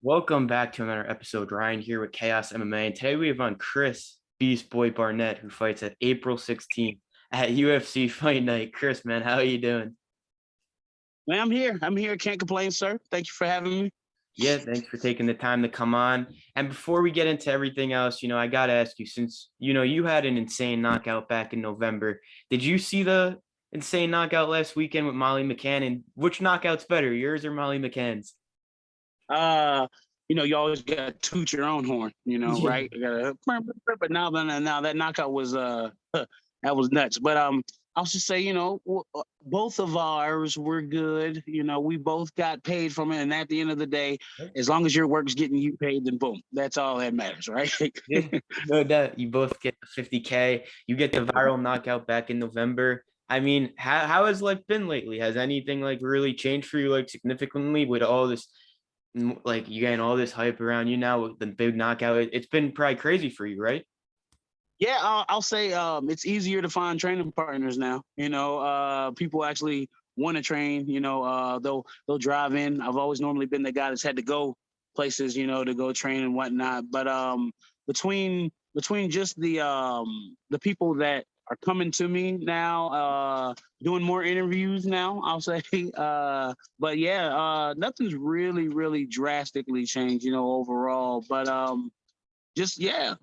Welcome back to another episode. Ryan here with Chaos MMA, and today we have on Chris Beast Boy Barnett, who fights at April 16th at UFC Fight Night. Chris, man, how are you doing? Man, I'm here. I'm here. Can't complain, sir. Thank you for having me. Yeah, thanks for taking the time to come on. And before we get into everything else, I got to ask you, since you had an insane knockout back in November, did you see the insane knockout last weekend with Molly McCann? And which knockout's better, yours or Molly McCann's? Uh, you always gotta toot your own horn, Yeah. right? You gotta, but now that knockout was that was nuts. But I'll just say, both of ours were good. We both got paid from it, and at the end of the day, as long as your work's getting you paid, then boom, that's all that matters, right? Yeah, no doubt. You both get the 50K. You get the viral knockout back in November. I mean, how has life been lately? Has anything like really changed for you like significantly with all this, like you getting all this hype around you now with the big knockout? It's been probably crazy for you, right? Yeah, I'll say it's easier to find training partners now. People actually want to train. They'll drive in. I've always normally been the guy that's had to go places, to go train and whatnot. But between just the people that are coming to me now, doing more interviews now, I'll say. But yeah, nothing's really drastically changed, overall. But just the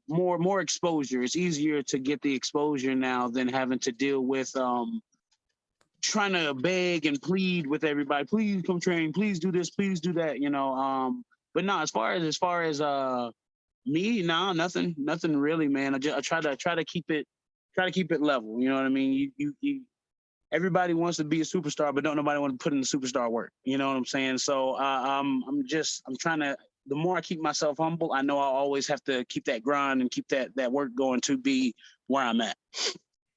more exposure. It's easier to get the exposure now than having to deal with trying to beg and plead with everybody. Please come train. Please do this. Please do that. But no, as far as me, no, nothing really, man. I try to keep it level. You know what I mean? You everybody wants to be a superstar, but don't nobody want to put in the superstar work. You know what I'm saying? So I'm trying to. The more I keep myself humble, I know I'll always have to keep that grind and keep that work going to be where I'm at.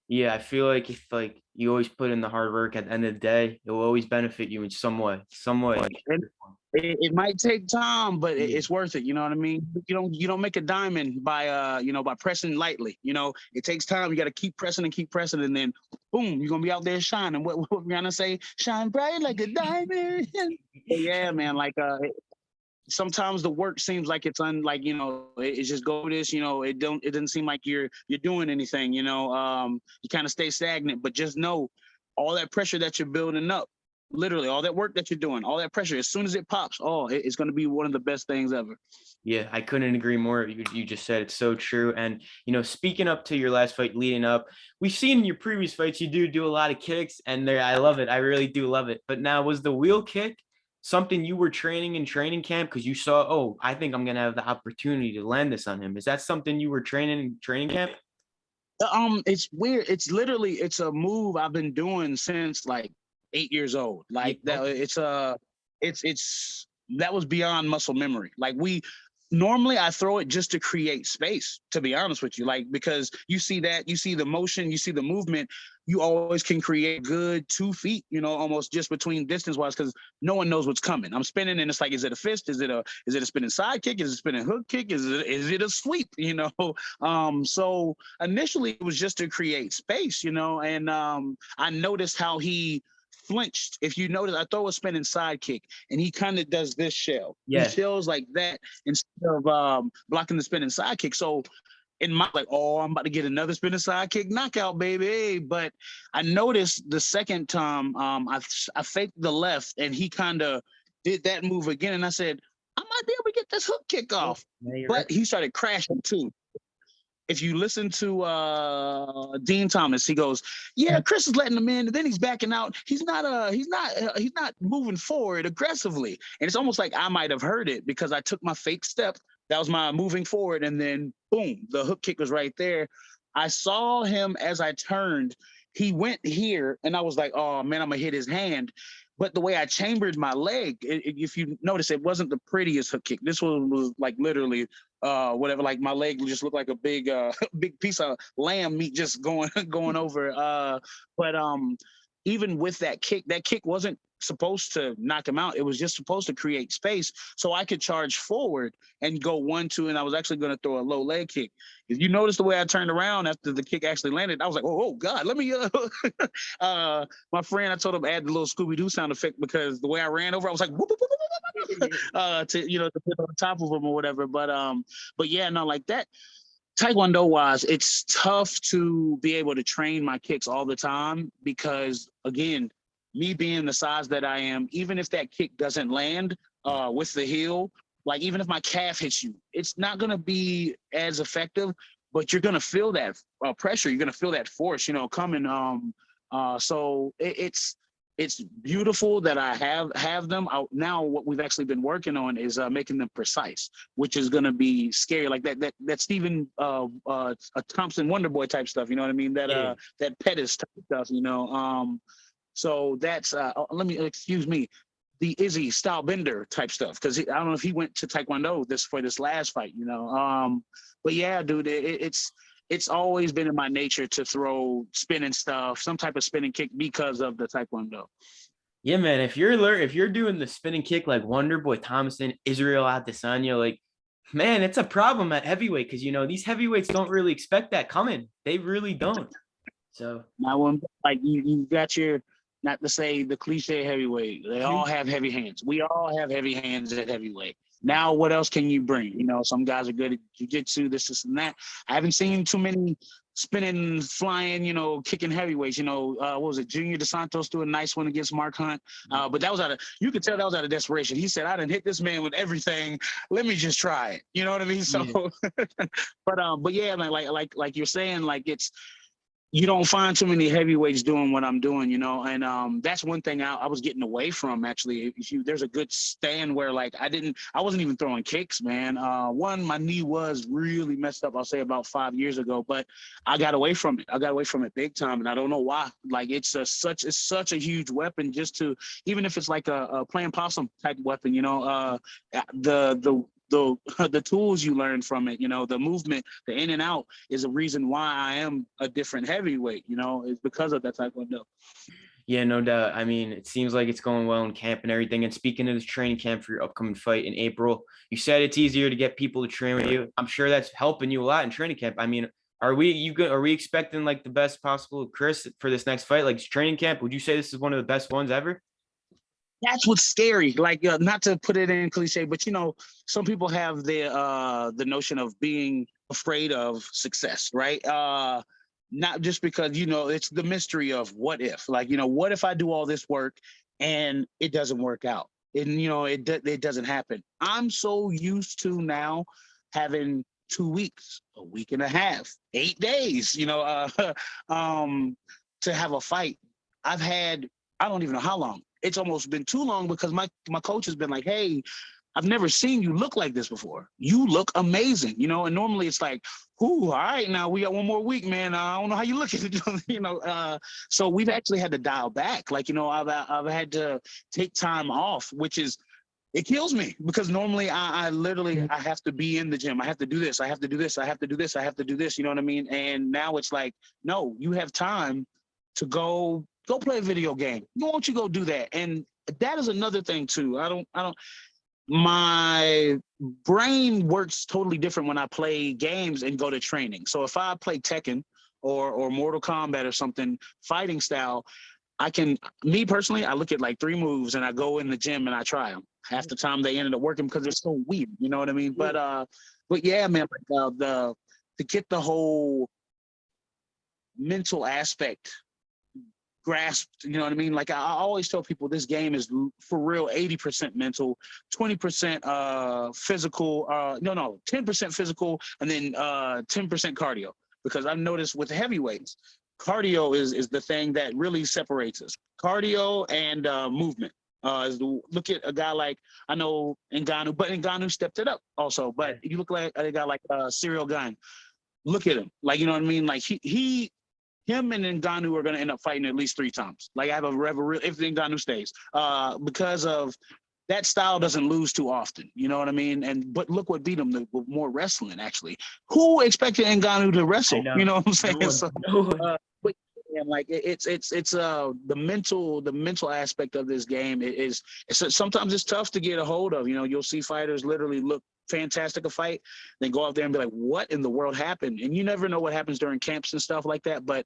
Yeah, I feel like if like you always put in the hard work at the end of the day, it will always benefit you in some way. Some way. And it might take time, but Yeah. it's worth it. You know what I mean? You don't make a diamond by pressing lightly. It takes time. You got to keep pressing and keep pressing, and then boom, you're gonna be out there shining. What we're gonna say? Shine bright like a diamond. But yeah, man. Like sometimes the work seems like it's it's just go this, it doesn't seem like you're doing anything, you kind of stay stagnant, but just know all that pressure that you're building up, literally all that work that you're doing, all that pressure, as soon as it pops, it's going to be one of the best things ever. Yeah, I couldn't agree more. You just said it's so true. And, speaking up to your last fight leading up, we've seen in your previous fights, you do a lot of kicks, and I love it. I really do love it. But now, was the wheel kick something you were training in training camp because you saw, oh, I think I'm going to have the opportunity to land this on him? Is that something you were training in training camp? It's weird. It's a move I've been doing since like 8 years old. Like that, it's that was beyond muscle memory. Like normally I throw it just to create space, to be honest with you, like, because you see the motion, you see the movement, you always can create good 2 feet, almost just between distance wise, because no one knows what's coming. I'm spinning and it's like, is it a fist? Is it a spinning side kick? Is it a spinning hook kick? Is it a sweep? So initially it was just to create space, and I noticed how he flinched. If you notice, I throw a spinning side kick and he kind of does this shell. He shells like that instead of blocking the spinning side kick. So in my like, oh, I'm about to get another spinning side kick knockout, baby. But I noticed the second time I faked the left and he kind of did that move again. And I said, I might be able to get this hook kick off. But he started crashing too. If you listen to Dean Thomas, he goes, "Yeah, Chris is letting him in, and then he's backing out. He's not moving forward aggressively." And it's almost like I might have heard it because I took my fake step. That was my moving forward, and then boom, the hook kick was right there. I saw him as I turned. He went here, and I was like, "Oh man, I'm gonna hit his hand." But the way I chambered my leg, if you notice, it wasn't the prettiest hook kick. This one was like literally whatever, like my leg just looked like a big big piece of lamb meat just going over. But even with that kick wasn't supposed to knock him out. It was just supposed to create space so I could charge forward and go 1-2, and I was actually going to throw a low leg kick. If you notice the way I turned around after the kick actually landed, I was like, oh God, let me my friend, I told him add the little Scooby-Doo sound effect because the way I ran over, I was like, whoop, whoop, whoop, whoop, to to put on top of them or whatever. But yeah, no, like that. Taekwondo wise, it's tough to be able to train my kicks all the time because, again, me being the size that I am, even if that kick doesn't land with the heel, like even if my calf hits you, it's not going to be as effective, but you're going to feel that pressure. You're going to feel that force, coming. So it's beautiful that I have them. Now what we've actually been working on is making them precise, which is going to be scary, like that Stephen Thompson Wonder Boy type stuff. You know what I mean? That Pettis type stuff. So that's excuse me, the Izzy style bender type stuff, because I don't know if he went to Taekwondo for this last fight. But yeah, dude, it's always been in my nature to throw spinning stuff, some type of spinning kick because of the Taekwondo. Yeah, man. If you're doing the spinning kick like Wonder Boy Thomason, Israel Adesanya, like, man, it's a problem at heavyweight because these heavyweights don't really expect that coming. They really don't. So now, when like you got your, not to say the cliche heavyweight, they all have heavy hands. We all have heavy hands at heavyweight. Now, what else can you bring? Some guys are good at jiu-jitsu, this and that. I haven't seen too many spinning, flying, kicking heavyweights. What was it? Junior Dos Santos do a nice one against Mark Hunt. But that was you could tell that was out of desperation. He said, I didn't hit this man with everything. Let me just try it. You know what I mean? So, but yeah, man, like you're saying, like you don't find too many heavyweights doing what I'm doing, and that's one thing I was getting away from, actually. There's a good stand where, like, I wasn't even throwing kicks, man. One, my knee was really messed up, I'll say about 5 years ago, but I got away from it. I got away from it big time, and I don't know why. Like, it's such a huge weapon, just to, even if it's like a playing possum type weapon, the tools you learn from it, the movement, the in and out, is a reason why I am a different heavyweight, is because of that Taekwondo. Yeah, no doubt. I mean, it seems like it's going well in camp and everything. And speaking of this training camp for your upcoming fight in April, you said it's easier to get people to train with you. I'm sure that's helping you a lot in training camp. I mean, are we expecting like the best possible Chris for this next fight? Like training camp, would you say this is one of the best ones ever? That's what's scary. Like, not to put it in cliche, but some people have the notion of being afraid of success, right? Not just because it's the mystery of what if. Like, what if I do all this work and it doesn't work out, and it doesn't happen. I'm so used to now having 2 weeks, a week and a half, 8 days, to have a fight. I've had, I don't even know how long. It's almost been too long, because my coach has been like, hey, I've never seen you look like this before. You look amazing, and normally it's like, ooh, all right, now we got 1 more week, man. I don't know how you look at it, so we've actually had to dial back. Like, I've had to take time off, which is, it kills me, because normally I literally, I have to be in the gym. I have to do this. I have to do this. I have to do this. I have to do this. You know what I mean? And now it's like, no, you have time to go play a video game. Why don't you go do that? And that is another thing too. My brain works totally different when I play games and go to training. So if I play Tekken or Mortal Kombat or something, fighting style, me personally, I look at like 3 moves and I go in the gym and I try them. Half the time they ended up working because they're so weird. You know what I mean? But yeah, man, like to get the whole mental aspect grasped, you know what I mean? Like, I always tell people, this game is for real 80% mental, 20% physical, 10% physical, and then 10% cardio. Because I've noticed with heavyweights, cardio is the thing that really separates us. Cardio and movement. Look at a guy like, I know Ngannou, but Ngannou stepped it up also. But you look like a guy like Cyril Gane. Look at him. Like, you know what I mean? Like, him and Ngannou are going to end up fighting at least 3 times. Like, I have a real, if Ngannou stays, because of that style doesn't lose too often. You know what I mean? But look what beat him, more wrestling, actually. Who expected Ngannou to wrestle? You know what I'm saying? But yeah, like, it's the mental aspect of this game is sometimes it's tough to get a hold of. You'll see fighters literally look fantastic a fight, then go out there and be like, what in the world happened? And you never know what happens during camps and stuff like that. But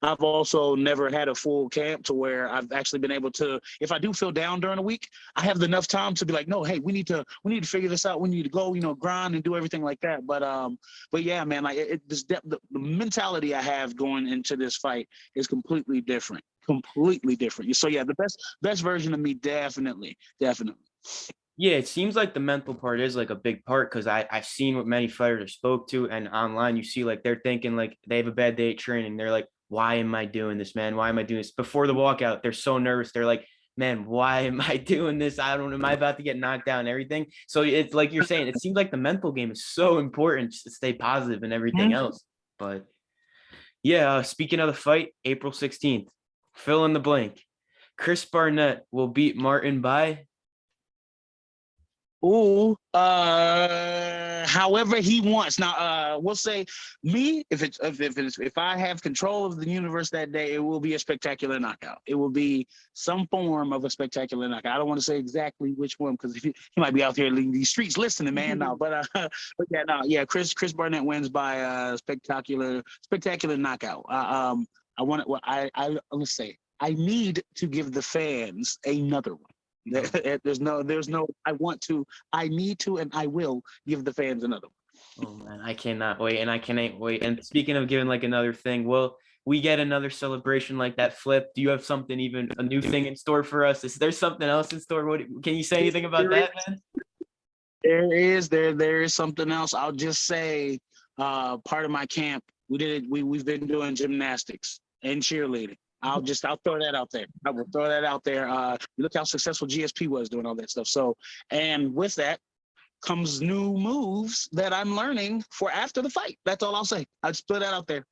I've also never had a full camp to where I've actually been able to, if I do feel down during the week, I have enough time to be like, no, hey, we need to figure this out. We need to go, grind and do everything like that. But yeah, man, like the mentality I have going into this fight is completely different. Completely different. So yeah, the best version of me, definitely. Yeah, it seems like the mental part is like a big part because I've seen what many fighters I spoke to, and online you see like they're thinking like they have a bad day at training. They're like, why am I doing this, man? Why am I doing this? Before the walkout, they're so nervous. They're like, man, why am I doing this? I don't know. Am I about to get knocked down and everything? So it's like you're saying, it seems like the mental game is so important to stay positive and everything else. But yeah, speaking of the fight, April 16th, fill in the blank. Chris Barnett will beat Martin by. Ooh, however he wants. Now, we'll say me, if I have control of the universe that day, it will be a spectacular knockout. It will be some form of a spectacular knockout. I don't want to say exactly which one because he might be out there in these streets listening, man. No, but yeah, no, yeah. Chris Barnett wins by a spectacular knockout. I want what let's say I need to give the fans another one. There's no, I need to, and I will give the fans another one. Oh man, I cannot wait, and I cannot wait. And speaking of giving like another thing, will we get another celebration like that flip? Do you have something, even a new thing in store for us? Is there something else in store? What can you say anything about that, man? There is something else. I'll just say, part of my camp, we've been doing gymnastics and cheerleading. I'll throw that out there. I will throw that out there. Look how successful GSP was doing all that stuff. So, and with that comes new moves that I'm learning for after the fight. That's all I'll say. I just put that out there.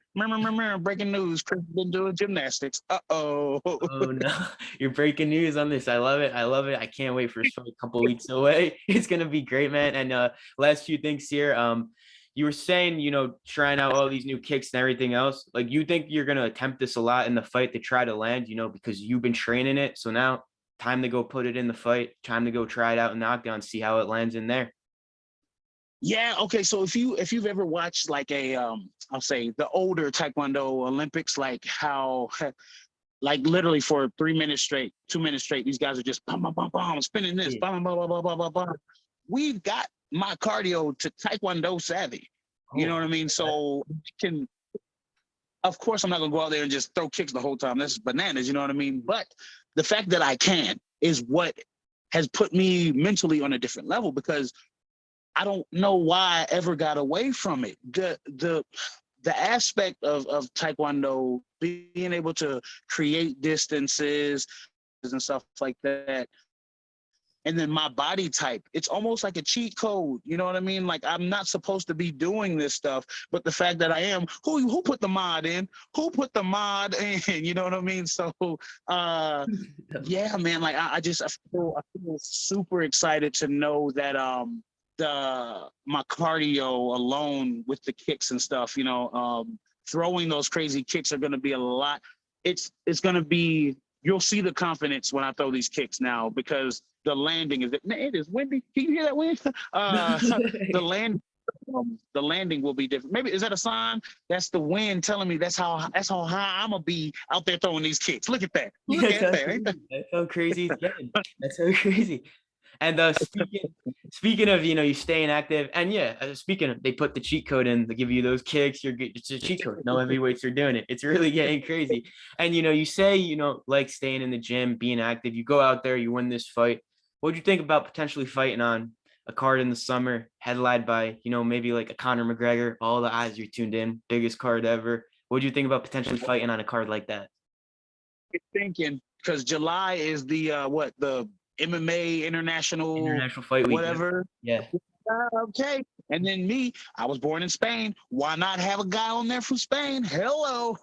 Breaking news. Chris been doing gymnastics. Oh no, you're breaking news on this. I love it. I love it. I can't wait for a couple weeks away. It's gonna be great, man. And last few things here. You were saying, trying out all these new kicks and everything else. Like, you think you're going to attempt this a lot in the fight to try to land, because you've been training it. So now time to go put it in the fight, time to go try it out in the octagon, see how it lands in there. Yeah. Okay. So if you've ever watched like I'll say the older Taekwondo Olympics, like how, like literally for 3 minutes straight, 2 minutes straight, these guys are just bum, bum, bum, bum, spinning this, bum, bum, bum, bum, bum, bum, bum. We've got my cardio to Taekwondo savvy. You know what I mean? So of course, I'm not gonna go out there and just throw kicks the whole time. This is bananas, you know what I mean? But the fact that I can is what has put me mentally on a different level, because I don't know why I ever got away from it. The aspect of Taekwondo, being able to create distances and stuff like that, and then my body type, it's almost like a cheat code. You know what I mean? Like, I'm not supposed to be doing this stuff, but the fact that I am, who put the mod in? Who put the mod in? You know what I mean? So, yeah, man, like I feel super excited to know that my cardio alone with the kicks and stuff, throwing those crazy kicks are going to be a lot. It's going to be, you'll see the confidence when I throw these kicks now, because the landing is, man, it is windy. Can you hear that wind? The landing will be different. Maybe, is that a sign? That's the wind telling me that's how high I'm gonna be out there throwing these kicks. Look at that. Look at that. That's so crazy. That's so crazy. And speaking of, you staying active, and yeah, speaking of, they put the cheat code in to give you those kicks. It's a cheat code. No heavyweights are doing it. It's really getting crazy. And you say, like staying in the gym, being active. You go out there, you win this fight. What do you think about potentially fighting on a card in the summer, headlined by, maybe like a Conor McGregor? All the eyes are tuned in, biggest card ever. What do you think about potentially fighting on a card like that? Thinking, because July is the the MMA international fight week, whatever. Yeah. Okay. And then me, I was born in Spain. Why not have a guy on there from Spain? Hello.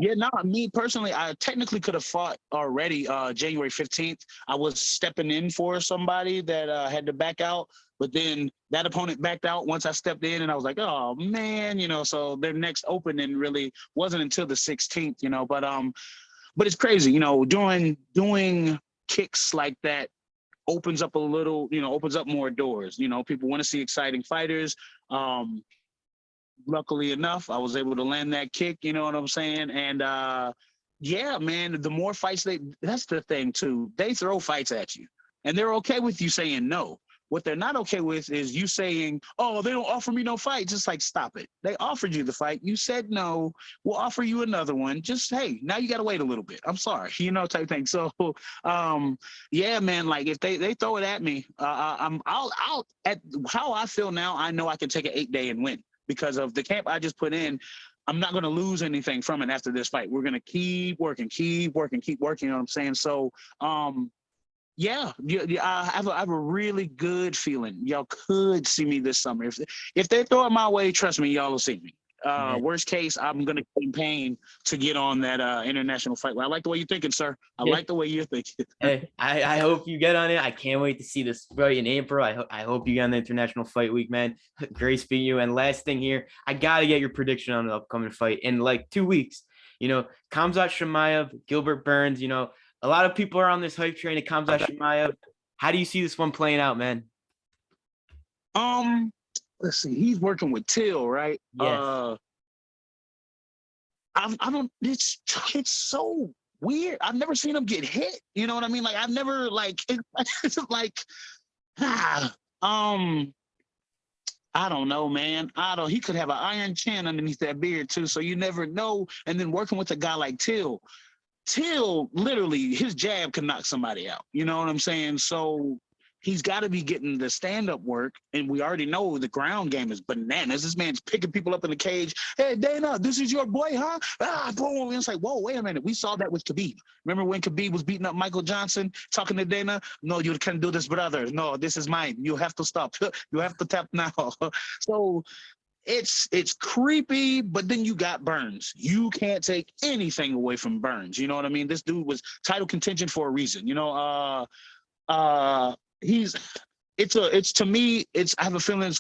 Yeah, no, me personally, I technically could have fought already January 15th. I was stepping in for somebody that had to back out, but then that opponent backed out once I stepped in, and I was like, oh man, so their next opening really wasn't until the 16th, but it's crazy, doing kicks like that opens up opens up more doors. People want to see exciting fighters. luckily enough, I was able to land that kick. You know what I'm saying? And yeah, man, the more fights that's the thing too. They throw fights at you, and they're okay with you saying no. What they're not okay with is you saying, "Oh, they don't offer me no fight." Just like, stop it. They offered you the fight. You said no. We'll offer you another one. Just, hey, now you got to wait a little bit. I'm sorry, type thing. So, yeah, man. Like if they throw it at me, I'll at how I feel now. I know I can take an 8-day and win because of the camp I just put in. I'm not going to lose anything from it after this fight. We're going to keep working. You know what I'm saying? So, yeah, I have a really good feeling. Y'all could see me this summer. If they throw it my way, trust me, y'all will see me. Worst case, I'm going to campaign to get on that international fight. Well, I like the way you're thinking, sir. I like the way you're thinking. Hey, I hope you get on it. I can't wait to see this fight in April. I hope you get on the International Fight Week, man. Great speaking to you. And last thing here, I got to get your prediction on the upcoming fight in like 2 weeks. Khamzat Chimaev, Gilbert Burns, a lot of people are on this hype train to Khamzat Chimaev. How do you see this one playing out, man? Let's see. He's working with Till, right? Yes. I don't. It's so weird. I've never seen him get hit. You know what I mean? Like I've never it's like I don't know, man. He could have an iron chin underneath that beard too, so you never know. And then working with a guy like Till, literally his jab can knock somebody out. You know what I'm saying? So he's got to be getting the stand-up work, and we already know the ground game is bananas. This man's picking people up in the cage. Hey, Dana, this is your boy, huh? Boom. And it's like, whoa, wait a minute. We saw that with Khabib. Remember when Khabib was beating up Michael Johnson, talking to Dana? No, you can't do this, brother. No, this is mine. You have to stop. You have to tap now. So it's creepy, but then you got Burns. You can't take anything away from Burns. You know what I mean? This dude was title contention for a reason. To me, I have a feeling it's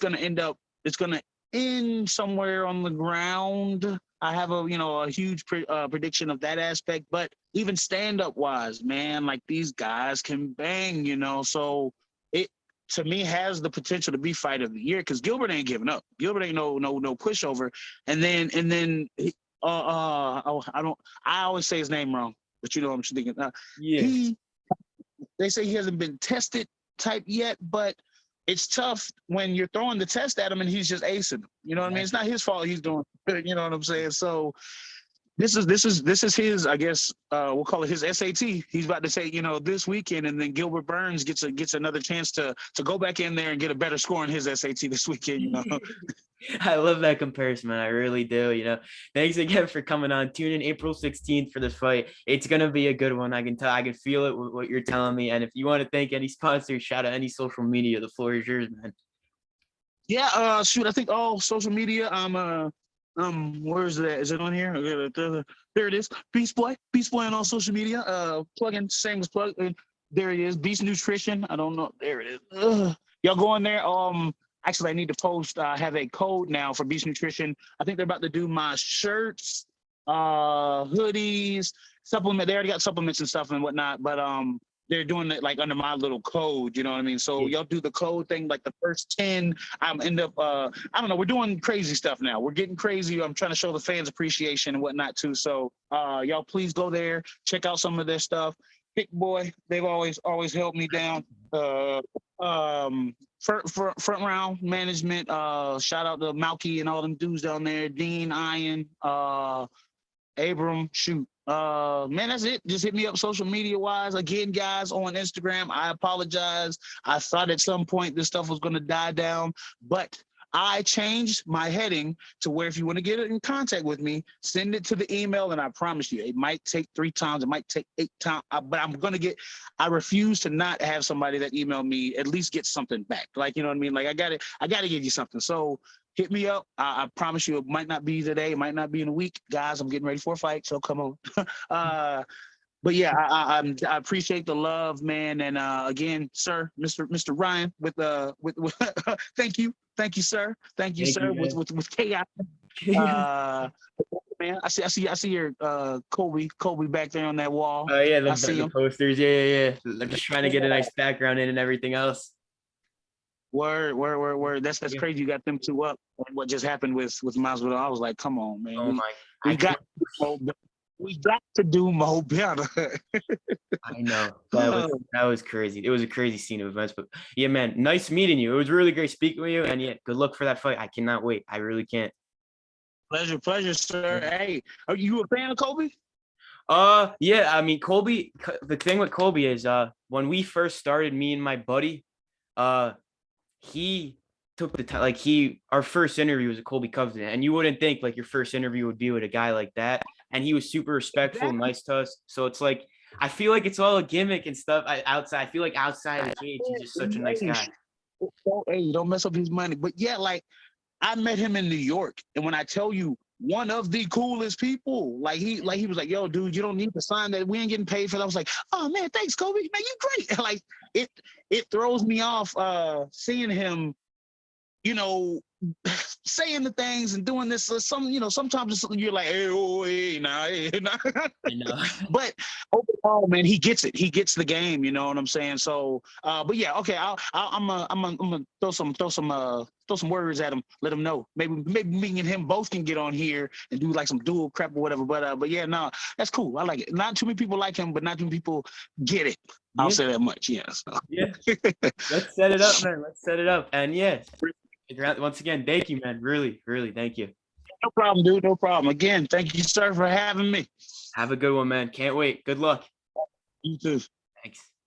gonna end somewhere on the ground. I have a huge prediction of that aspect, but even stand-up wise, man, like these guys can bang, so it to me has the potential to be fight of the year because Gilbert ain't giving up. Gilbert ain't no pushover. And then I always say his name wrong, but I'm thinking they say he hasn't been tested type yet, but it's tough when you're throwing the test at him and he's just acing. You know what I mean? It's not his fault he's doing it. You know what I'm saying? So this is his, I guess, we'll call it his SAT. He's about to say, this weekend, and then Gilbert Burns gets another chance to go back in there and get a better score in his SAT this weekend. I love that comparison, man. I really do. Thanks again for coming on. Tune in April 16th for this fight. It's gonna be a good one. I can tell. I can feel it with what you're telling me. And if you want to thank any sponsors, shout out any social media. The floor is yours, man. Yeah. Shoot. I think all social media. Where is that? Is it on here? There it is. Beast Boy on all social media. Plug-in, same as plug. There it is. Beast Nutrition. I don't know. There it is. Y'all go in there. Actually, I need to post. I have a code now for Beast Nutrition. I think they're about to do my shirts, hoodies, supplement. They already got supplements and stuff and whatnot, but they're doing it like under my little code. You know what I mean? So y'all do the code thing. Like the first 10, I'm end up. I don't know. We're doing crazy stuff now. We're getting crazy. I'm trying to show the fans appreciation and whatnot too. So y'all please go there, check out some of their stuff. Pick Boy, they've always helped me down. Front round management, shout out to Malky and all them dudes down there, Dean, Ian, Abram, shoot. Man, that's it. Just hit me up social media wise. Again, guys, on Instagram. I apologize. I thought at some point this stuff was gonna die down, but I changed my heading to where if you want to get in contact with me, send it to the email, and I promise you, it might take 3 times, it might take 8 times, but I refuse to not have somebody that emailed me at least get something back. Like, you know what I mean? Like, I gotta give you something. So hit me up. I promise you, it might not be today, it might not be in a week. Guys, I'm getting ready for a fight, so come on. But yeah, I appreciate the love, man. And again, sir, Mr. Ryan, with thank you, sir, thank you, sir, with chaos. Man, I see your Kobe back there on that wall. Oh yeah, I see the him. posters. Yeah. I'm just trying to get a nice background in and everything else. Word. That's Yeah. crazy. You got them two up. And what just happened with Masvidal? I was like, come on, man. Oh my, We got we got to do more better. I know that was crazy. It was a crazy scene of events, but yeah, man, nice meeting you. It was really great speaking with you, and yeah, good luck for that fight. I cannot wait. I really can't. Pleasure, sir. Hey, are you a fan of Kobe? Yeah. I mean, Colby. The thing with Colby is, when we first started, me and my buddy, uh, he took the time. Like our first interview was with Colby Covington, and you wouldn't think like your first interview would be with a guy like that. And he was super respectful, nice to us. So it's like I feel like it's all a gimmick and stuff. I feel like outside the cage, he's just such a nice guy. Hey, don't mess up his money. But yeah, like I met him in New York, and when I tell you one of the coolest people, he was like, "Yo, dude, you don't need to sign that. We ain't getting paid for that." I was like, "Oh man, thanks, Kobe. Man, you great." Like it throws me off seeing him, you know, saying the things and doing this. Sometimes you're like, hey, nah, I know. But overall, man, he gets it. He gets the game. You know what I'm saying? So, but yeah, okay. I'm gonna throw some words at him. Let him know. Maybe me and him both can get on here and do like some dual crap or whatever. But yeah, no, that's cool. I like it. Not too many people like him, but not too many people get it. I'll say that much. Yeah. So. Yeah. Let's set it up, man. Let's set it up. And yeah, once again, thank you, man. Really, really, thank you. No problem, dude. No problem. Again, thank you, sir, for having me. Have a good one, man. Can't wait. Good luck. You too. Thanks.